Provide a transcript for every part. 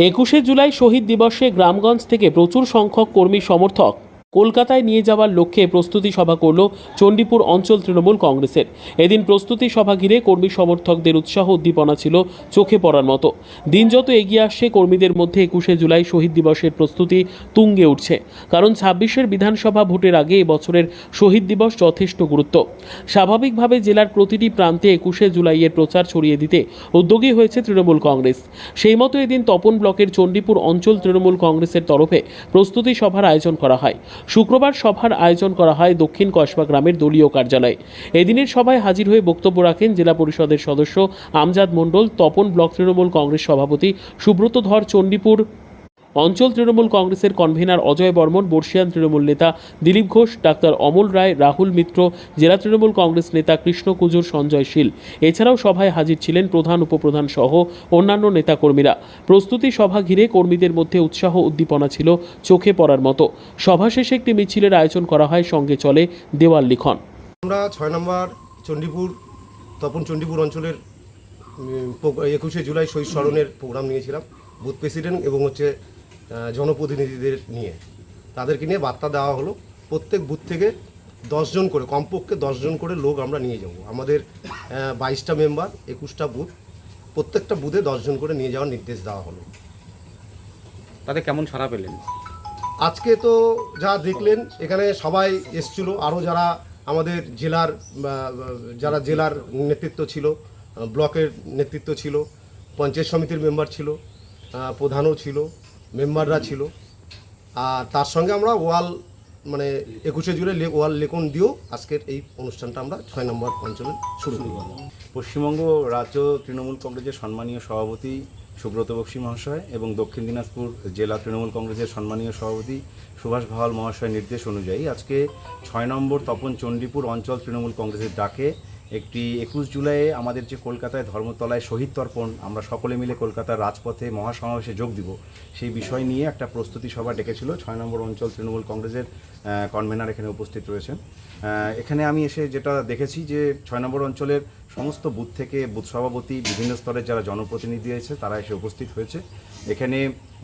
21শে জুলাই শহীদ দিবসে গ্রামগঞ্জ থেকে প্রচুর সংখ্যক কর্মী সমর্থক কলকাতায় নিয়ে যাওয়ার লক্ষ্যে প্রস্তুতি সভা করল চণ্ডীপুর অঞ্চল তৃণমূল কংগ্রেসের। এদিন প্রস্তুতি সভা ঘিরে কর্মী সমর্থকদের উৎসাহ উদ্দীপনা ছিল চোখে পড়ার মতো। দিন যত এগিয়ে আসছে কর্মীদের মধ্যে 21শে জুলাই শহীদ দিবসের প্রস্তুতি তুঙ্গে উঠছে, কারণ 26এর বিধানসভা ভোটের আগে এবছরের শহীদ দিবস যথেষ্ট গুরুত্ব। স্বাভাবিকভাবে জেলার প্রতিটি প্রান্তে 21শে জুলাইয়ের প্রচার ছড়িয়ে দিতে উদ্যোগী হয়েছে তৃণমূল কংগ্রেস। সেই মতো এদিন তপন ব্লকের চণ্ডীপুর অঞ্চল তৃণমূল কংগ্রেসের তরফে প্রস্তুতি সভার আয়োজন করা হয়। শুক্রবার সভার আয়োজন করা হয় দক্ষিণ কসবা গ্রামের দলীয় কার্যালয়ে। এদিনের সভায় হাজির হয়ে বক্তব্য রাখেন জেলা পরিষদের সদস্য আমজাদ মণ্ডল, তপন ব্লক তৃণমূল কংগ্রেস সভাপতি সুব্রত ধর, চণ্ডীপুর অঞ্চল তৃণমূল কংগ্রেসের কনভেনার অজয় বর্মন, বর্ষিয়ান তৃণমূল নেতা দিলীপ ঘোষ, ডাক্তার অমল রায়, রাহুল মিত্র, জেলা তৃণমূল কংগ্রেস নেতা কৃষ্ণ কুজুর, সঞ্জয় শীল। এছাড়াও সভায় হাজির ছিলেন প্রধান, উপপ্রধান সহ অন্যান্য নেতাকর্মীরা। প্রস্তুতি সভা ঘিরে কর্মীদের মধ্যে উৎসাহ উদ্দীপনা ছিল চোখে পড়ার মতো। সভা শেষে একটি মিছিলের আয়োজন করা হয়, সঙ্গে চলে দেওয়াল লিখন। আমরা 6 নম্বর চণ্ডীপুর অঞ্চলের 21শে জুলাই শহীদ স্মরণের প্রোগ্রাম নিয়েছিলাম বুথ প্রেসিডেন্ট এবং জনপ্রতিনিধিদের নিয়ে। তাদেরকে নিয়ে বার্তা দেওয়া হলো প্রত্যেক বুথ থেকে 10 জন করে, কমপক্ষে 10 জন করে লোক আমরা নিয়ে যাব। আমাদের 22টা মেম্বার, 21টা বুথ, প্রত্যেকটা বুথে 10 জন করে নিয়ে যাওয়ার নির্দেশ দেওয়া হলো। তাতে কেমন সাড়া পেলেন? আজকে তো যা দেখলেন এখানে সবাই এসছিল, আরও যারা আমাদের জেলার নেতৃত্ব ছিল, ব্লকের নেতৃত্ব ছিল, পঞ্চায়েত সমিতির মেম্বার ছিল, প্রধানও ছিল, মেম্বাররা ছিল। আর তার সঙ্গে আমরা 21শে জুলাই ওয়াল লেখন দিয়েও আজকের এই অনুষ্ঠানটা আমরা 6 নম্বর অঞ্চলে শুরু করি। পশ্চিমবঙ্গ রাজ্য তৃণমূল কংগ্রেসের সম্মানীয় সভাপতি সুব্রত বক্সী মহাশয় এবং দক্ষিণ দিনাজপুর জেলা তৃণমূল কংগ্রেসের সম্মানীয় সভাপতি সুভাষ ভাওয়াল মহাশয়ের নির্দেশ অনুযায়ী আজকে 6 নম্বর তপন চণ্ডীপুর অঞ্চল তৃণমূল কংগ্রেসের ডাকে একটি 21 জুলাইয়ে আমাদের যে কলকাতায় ধর্মতলায় শহীদ তর্পণ, আমরা সকলে মিলে কলকাতার রাজপথে মহাসমাবেশে যোগ দিব, সেই বিষয় নিয়ে একটা প্রস্তুতি সভা ডেকেছিল। 6 নম্বর অঞ্চল তৃণমূল কংগ্রেসের কনভেনার এখানে উপস্থিত রয়েছেন। এখানে আমি এসে যেটা দেখেছি যে 6 নম্বর অঞ্চলের সমস্ত বুথ থেকে বুথ সভাপতি, বিভিন্ন স্তরের যারা জনপ্রতিনিধি আছে তারা এসে উপস্থিত হয়েছে। এখানে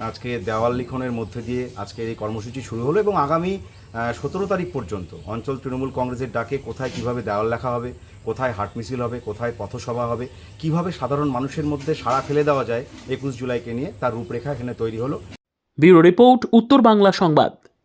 আজকে দেওয়াল লিখনের মধ্যে দিয়ে আজকের এই কর্মসূচি শুরু হলো এবং আগামী 17 তারিখ পর্যন্ত অঞ্চল তৃণমূল কংগ্রেসের ডাকে কোথায় কিভাবে দেওয়াল লেখা হবে, কোথায় হাট মিছিল হবে, কোথায় পথসভা হবে, কিভাবে সাধারণ মানুষের মধ্যে সাড়া ফেলে দেওয়া যায় 21 জুলাইকে নিয়ে, তার রূপরেখা এখানে তৈরি হলো। ব্যুরো রিপোর্ট, উত্তর বাংলা সংবাদ।